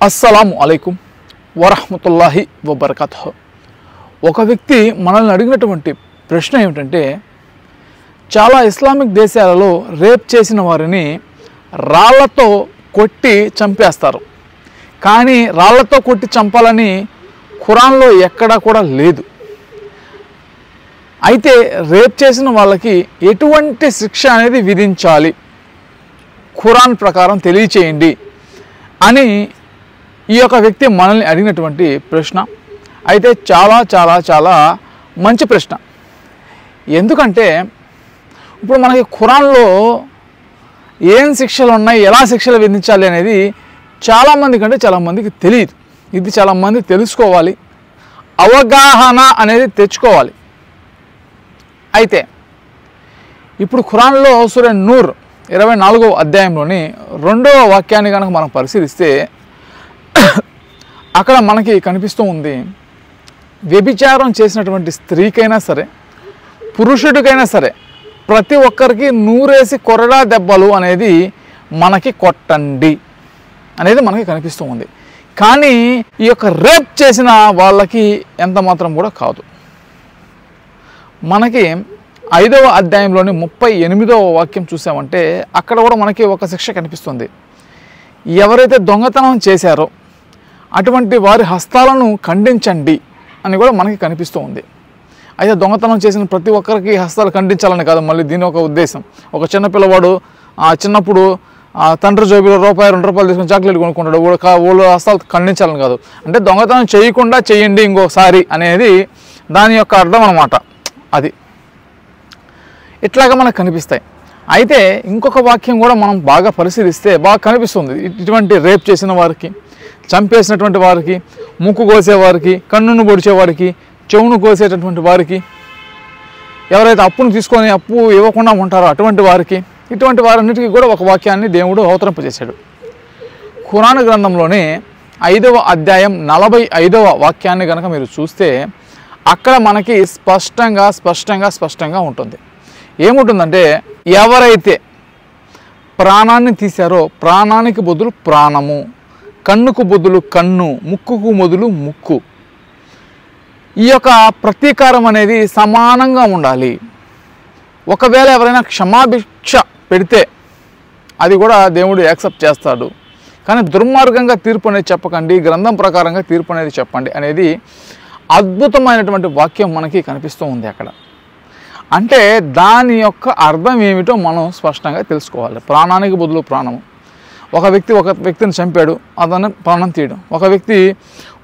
అస్సలాము అలైకుం వరహ్మతుల్లాహి వబర్కాతుహు. ఒక వ్యక్తి మనల్ని అడిగినటువంటి ప్రశ్న ఏమిటంటే, చాలా ఇస్లామిక్ దేశాలలో రేప్ చేసిన వారిని రాళ్లతో కొట్టి చంపేస్తారు, కానీ రాళ్లతో కొట్టి చంపాలని ఖురాన్లో ఎక్కడా కూడా లేదు. అయితే రేప్ చేసిన వాళ్ళకి ఎటువంటి శిక్ష అనేది విధించాలి, ఖురాన్ ప్రకారం తెలియచేయండి అని ఈ యొక్క వ్యక్తి మనల్ని అడిగినటువంటి ప్రశ్న అయితే చాలా చాలా చాలా మంచి ప్రశ్న. ఎందుకంటే ఇప్పుడు మనకి ఖురాన్లో ఏం శిక్షలు ఉన్నాయి, ఎలా శిక్షలు విధించాలి అనేది చాలామందికి తెలియదు. ఇది చాలామంది తెలుసుకోవాలి, అవగాహన అనేది తెచ్చుకోవాలి. అయితే ఇప్పుడు ఖురాన్లో సూరా నూర్ 24వ అధ్యాయంలోని 2వ వాక్యాన్ని కనుక మనం పరిశీలిస్తే అక్కడ మనకి కనిపిస్తూ ఉంది, వ్యభిచారం చేసినటువంటి స్త్రీకైనా సరే పురుషుడికైనా సరే ప్రతి ఒక్కరికి 100 కొరడా దెబ్బలు అనేది మనకి కొట్టండి అనేది మనకి కనిపిస్తూ ఉంది. కానీ ఈ యొక్క రేప్ చేసిన వాళ్ళకి ఎంత మాత్రం కూడా కాదు. మనకి 5వ అధ్యాయంలోని 38వ వాక్యం చూసామంటే అక్కడ కూడా మనకి ఒక శిక్ష కనిపిస్తుంది. ఎవరైతే దొంగతనం చేశారో అటువంటి వారి హస్తాలను ఖండించండి అని కూడా మనకి కనిపిస్తూ ఉంది. అయితే దొంగతనం చేసిన ప్రతి ఒక్కరికి హస్తాలు ఖండించాలని కాదు, మళ్ళీ దీని ఒక ఉద్దేశం. ఒక చిన్నపిల్లవాడు చిన్నప్పుడు తండ్రి జోబిలో ₹2 తీసుకుని చాక్లెట్ కొనుక్కుంటాడు, వాళ్ళు హస్తాలు ఖండించాలని కాదు, అంటే దొంగతనం చేయకుండా చేయండి ఇంకోసారి అనేది దాని యొక్క అర్థం అన్నమాట. అది ఇట్లాగా మనకు కనిపిస్తాయి. అయితే ఇంకొక వాక్యం కూడా మనం బాగా పరిశీలిస్తే బాగా కనిపిస్తుంది. ఇటువంటి రేప్ చేసిన వారికి, చంపేసినటువంటి వారికి, ముక్కు కోసేవారికి, కన్నును పొడిచేవారికి, చెవును కోసేటటువంటి వారికి, ఎవరైతే అప్పును తీసుకొని అప్పు ఇవ్వకుండా ఉంటారో అటువంటి వారికి, ఇటువంటి వారన్నిటికీ కూడా ఒక వాక్యాన్ని దేవుడు అవతరింపజేశాడు. ఖురాన్ గ్రంథంలోనే 5వ అధ్యాయం 45వ వాక్యాన్ని కనుక మీరు చూస్తే అక్కడ మనకి స్పష్టంగా ఉంటుంది. ఏముంటుందంటే, ఎవరైతే ప్రాణాన్ని తీశారో ప్రాణానికి బదులు ప్రాణము, కన్నుకు బదులు కన్ను, ముక్కుకు బదులు ముక్కు, ఈ యొక్క ప్రతీకారం అనేది సమానంగా ఉండాలి. ఒకవేళ ఎవరైనా క్షమాభిక్ష పెడితే అది కూడా దేవుడు యాక్సెప్ట్ చేస్తాడు, కానీ దుర్మార్గంగా తీర్పు అనేది చెప్పకండి, గ్రంథం ప్రకారంగా తీర్పు అనేది చెప్పండి అనేది అద్భుతమైనటువంటి వాక్యం మనకి కనిపిస్తూ ఉంది అక్కడ. అంటే దాని యొక్క అర్థం ఏమిటో మనం స్పష్టంగా తెలుసుకోవాలి. ప్రాణానికి బదులు ప్రాణము. ఒక వ్యక్తిని చంపాడు, అతను ప్రాణం తీయడం. ఒక వ్యక్తి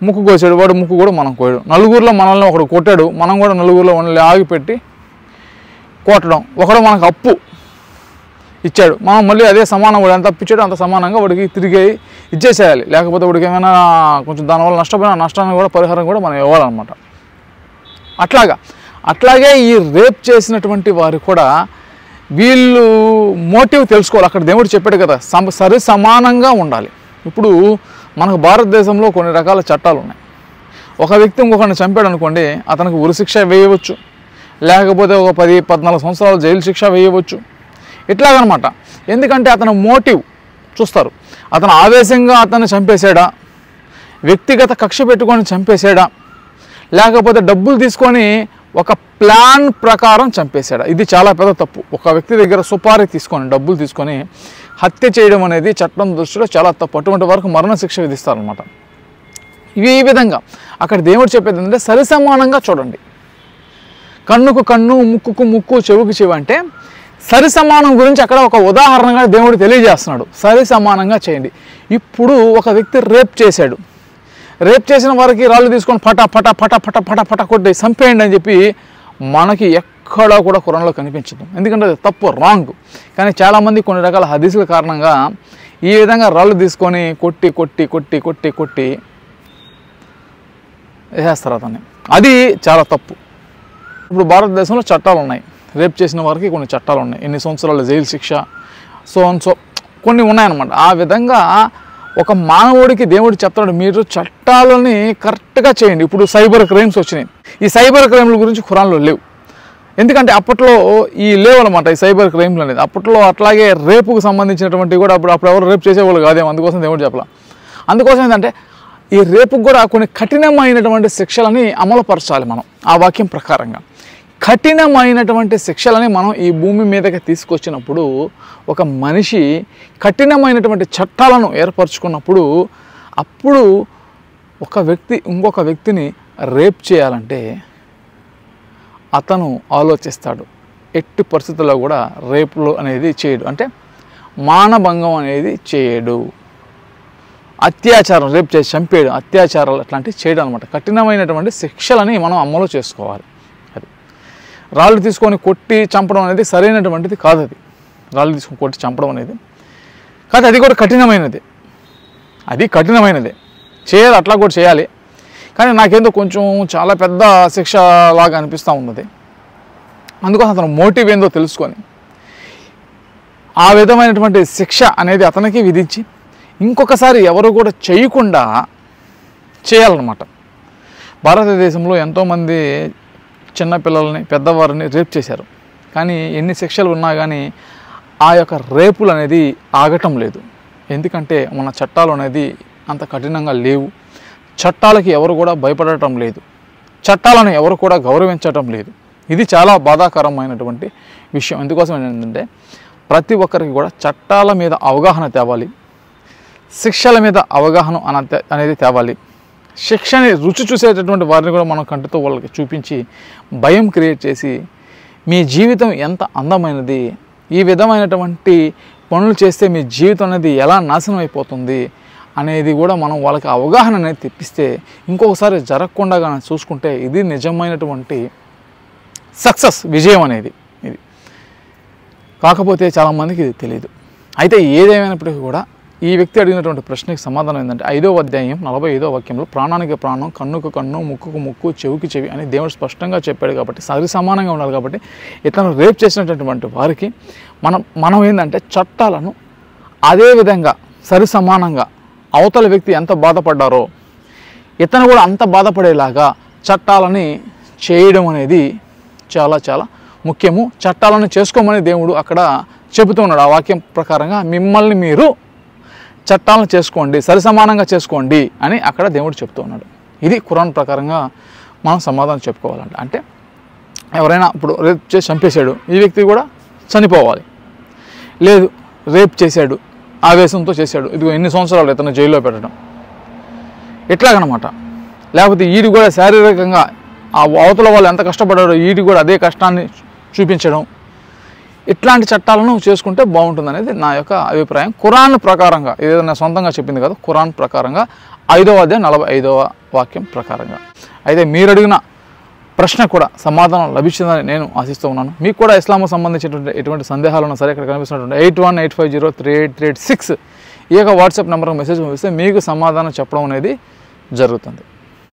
ముక్కు కోసాడు, వాడు ముక్కు కూడా మనం కోయడం. నలుగురిలో మనల్ని ఒకడు కొట్టాడు, మనం కూడా నలుగురిలో మనల్ని ఆగిపెట్టి కొట్టడం. ఒకడు మనకు అప్పు ఇచ్చాడు, మనం మళ్ళీ అదే సమానం, వాడు ఎంత అప్పు ఇచ్చాడో అంత సమానంగా వాడికి తిరిగి ఇచ్చేసేయాలి. లేకపోతే వాడికి ఏమైనా కొంచెం దానివల్ల నష్టపోయిన నష్టాన్ని కూడా పరిహారం కూడా మనం ఇవ్వాలన్నమాట. అట్లాగే ఈ రేప్ చేసినటువంటి వారు కూడా వీళ్ళు మోటివ్ తెలుసుకోవాలి. అక్కడ దేవుడు చెప్పాడు కదా, సరి సమానంగా ఉండాలి. ఇప్పుడు మనకు భారతదేశంలో కొన్ని రకాల చట్టాలు ఉన్నాయి. ఒక వ్యక్తి ఇంకొకరిని చంపాడు అనుకోండి, అతనికి ఉరిశిక్ష వేయవచ్చు, లేకపోతే ఒక 10-14 సంవత్సరాలు జైలు శిక్ష వేయవచ్చు. ఇట్లాగనమాట. ఎందుకంటే అతను మోటివ్ చూస్తారు. అతను ఆవేశంగా అతన్ని చంపేశాడా, వ్యక్తిగత కక్ష పెట్టుకొని చంపేశాడా, లేకపోతే డబ్బులు తీసుకొని ఒక ప్లాన్ ప్రకారం చంపేశాడా. ఇది చాలా పెద్ద తప్పు. ఒక వ్యక్తి దగ్గర సుపారీ తీసుకొని డబ్బులు తీసుకొని హత్య చేయడం అనేది చట్టం దృష్టిలో చాలా తప్పు. అటువంటి వరకు మరణశిక్ష విధిస్తారనమాట. ఈ విధంగా అక్కడ దేవుడు చెప్పేది ఏంటంటే, సరి సమానంగా చూడండి. కన్నుకు కన్ను, ముక్కుకు ముక్కు, చెవుకు చెవి అంటే సరి సమానం గురించి అక్కడ ఒక ఉదాహరణగా దేవుడు తెలియజేస్తున్నాడు. సరి సమానంగా చేయండి. ఇప్పుడు ఒక వ్యక్తి రేప్ చేశాడు, రేప్ చేసిన వారికి రాళ్ళు తీసుకొని పట కొట్టి చంపేయండి అని చెప్పి మనకి ఎక్కడా కూడా ఖురాన్లో కనిపించదు. ఎందుకంటే అది తప్పు, రాంగ్. కానీ చాలామంది కొన్ని రకాల హదీసుల కారణంగా ఈ విధంగా రాళ్ళు తీసుకొని కొట్టి వేసేస్తారు అతన్ని. అది చాలా తప్పు. ఇప్పుడు భారతదేశంలో చట్టాలు ఉన్నాయి, రేప్ చేసిన వారికి కొన్ని చట్టాలు ఉన్నాయి, ఎన్ని సంవత్సరాల జైలు శిక్ష, సో కొన్ని ఉన్నాయన్నమాట. ఆ విధంగా ఒక మానవుడికి దేవుడు చెప్తాడు, మీరు చట్టాలని కరెక్ట్గా చేయండి. ఇప్పుడు సైబర్ క్రైమ్స్ వచ్చినాయి. ఈ సైబర్ క్రైమ్ల గురించి ఖురాన్లో లేవు. ఎందుకంటే అప్పట్లో ఈ లేవన్నమాట ఈ సైబర్ క్రైమ్లు అనేది. అప్పట్లో అట్లాగే రేపుకు సంబంధించినటువంటి కూడా అప్పుడు ఎవరు రేపు చేసేవాళ్ళు కాదేమో, అందుకోసం దేవుడు చెప్పలా. అందుకోసం ఏంటంటే ఈ రేపుకు కూడా కొన్ని కఠినమైనటువంటి శిక్షలని అమలుపరచాలి మనం ఆ వాక్యం ప్రకారంగా. కఠినమైనటువంటి శిక్షలని మనం ఈ భూమి మీదకి తీసుకొచ్చినప్పుడు, ఒక మనిషి కఠినమైనటువంటి చట్టాలను ఏర్పరచుకున్నప్పుడు, అప్పుడు ఒక వ్యక్తి ఇంకొక వ్యక్తిని రేప్ చేయాలంటే అతను ఆలోచిస్తాడు. ఎట్టి పరిస్థితుల్లో కూడా రేపులు అనేది చేయడు, అంటే మానభంగం అనేది చేయడు. అత్యాచారం, రేపు చేసి చంపేయడు, అత్యాచారాలు అట్లాంటివి చేయడం అనమాట. కఠినమైనటువంటి శిక్షలని మనం అమలు చేసుకోవాలి. అది రాళ్ళు తీసుకొని కొట్టి చంపడం అనేది సరైనటువంటిది కాదు. అది రాళ్ళు తీసుకొని కొట్టి చంపడం అనేది కాదు, అది కూడా కఠినమైనది. అది కఠినమైనదే, చేయాలి, అట్లా కూడా చేయాలి. కానీ నాకేందో కొంచెం చాలా పెద్ద శిక్ష లాగా అనిపిస్తూ ఉన్నది. అందుకోసం అతను మోటివ్ ఏందో తెలుసుకొని ఆ విధమైనటువంటి శిక్ష అనేది అతనికి విధించి ఇంకొకసారి ఎవరు కూడా చేయకుండా చేయాలన్నమాట. భారతదేశంలో ఎంతోమంది చిన్నపిల్లల్ని, పెద్దవారిని రేప్ చేశారు. కానీ ఎన్ని శిక్షలు ఉన్నా కానీ ఆ యొక్క రేపులు అనేది ఆగటం లేదు. ఎందుకంటే మన చట్టాలు అనేది అంత కఠినంగా లేవు. చట్టాలకి ఎవరు కూడా భయపడటం లేదు. చట్టాలను ఎవరు కూడా గౌరవించటం లేదు. ఇది చాలా బాధాకరమైనటువంటి విషయం. ఎందుకోసం ఏంటంటే ప్రతి ఒక్కరికి కూడా చట్టాల మీద అవగాహన తేవాలి, శిక్షల మీద అవగాహన అనేది తేవాలి. శిక్షని రుచి చూసేటటువంటి వారిని కూడా మనం కంటితో వాళ్ళకి చూపించి భయం క్రియేట్ చేసి మీ జీవితం ఎంత అందమైనది, ఈ విధమైనటువంటి పనులు చేస్తే మీ జీవితం అనేది ఎలా నాశనం అయిపోతుంది అనేది కూడా మనం వాళ్ళకి అవగాహన అనేది తెప్పిస్తే ఇంకొకసారి జరగకుండా కానీ చూసుకుంటే ఇది నిజమైనటువంటి సక్సెస్, విజయం అనేది ఇది. కాకపోతే చాలామందికి ఇది తెలియదు. అయితే ఏదేమైనప్పటికీ కూడా ఈ వ్యక్తి అడిగినటువంటి ప్రశ్నకి సమాధానం ఏంటంటే 5వ అధ్యాయం 45వ వాక్యంలో ప్రాణానికి ప్రాణం, కన్నుకు కన్ను, ముక్కుకు ముక్కు, చెవికి చెవి అని దేవుడు స్పష్టంగా చెప్పాడు. కాబట్టి సరి సమానంగా ఉండాలి. కాబట్టి ఇతను రేప్ చేసినటువంటి వారికి మనం ఏంటంటే చట్టాలను అదే విధంగా సరి సమానంగా అవతల వ్యక్తి ఎంత బాధపడ్డారో ఇతను కూడా అంత బాధపడేలాగా చట్టాలని చేయడం అనేది చాలా చాలా ముఖ్యము. చట్టాలను చేసుకోమని దేవుడు అక్కడ చెబుతూ ఉన్నాడు. ఆ వాక్యం ప్రకారంగా మిమ్మల్ని మీరు చట్టాలను చేసుకోండి, సరి సమానంగా చేసుకోండి అని అక్కడ దేవుడు చెప్తూ ఉన్నాడు. ఇది ఖురాన్ ప్రకారంగా మనం సమాధానం చెప్పుకోవాలంటే, అంటే ఎవరైనా ఇప్పుడు రేప్ చేసి చంపేశాడు, ఈ వ్యక్తి కూడా చనిపోవాలి. లేదు రేప్ చేశాడు, ఆవేశంతో చేశాడు, ఇదిగో ఎన్ని సంవత్సరాలు ఇతను జైల్లో పెట్టడం, ఎట్లాగనమాట. లేకపోతే ఈడు కూడా శారీరకంగా ఆ అవతల వాళ్ళు ఎంత కష్టపడ్డాడో ఈడు కూడా అదే కష్టాన్ని చూపించడం, ఇట్లాంటి చట్టాలను చేసుకుంటే బాగుంటుంది అనేది నా యొక్క అభిప్రాయం. ఖురాన్ ప్రకారంగా, ఏదైనా సొంతంగా చెప్పింది కదా, ఖురాన్ ప్రకారంగా 5వ అధ్యాయం 45వ వాక్యం ప్రకారంగా. అయితే మీరు అడిగిన ప్రశ్న కూడా సమాధానం లభించిందని నేను ఆశిస్తూ ఉన్నాను. మీకు కూడా ఇస్లాంకు సంబంధించినటువంటి ఎటువంటి సందేహాలు ఉన్నా సరే ఇక్కడ కనిపిస్తున్నటువంటి 8185038386 ఈ యొక్క వాట్సాప్ నెంబర్కి మెసేజ్ పంపిస్తే మీకు సమాధానం చెప్పడం అనేది జరుగుతుంది.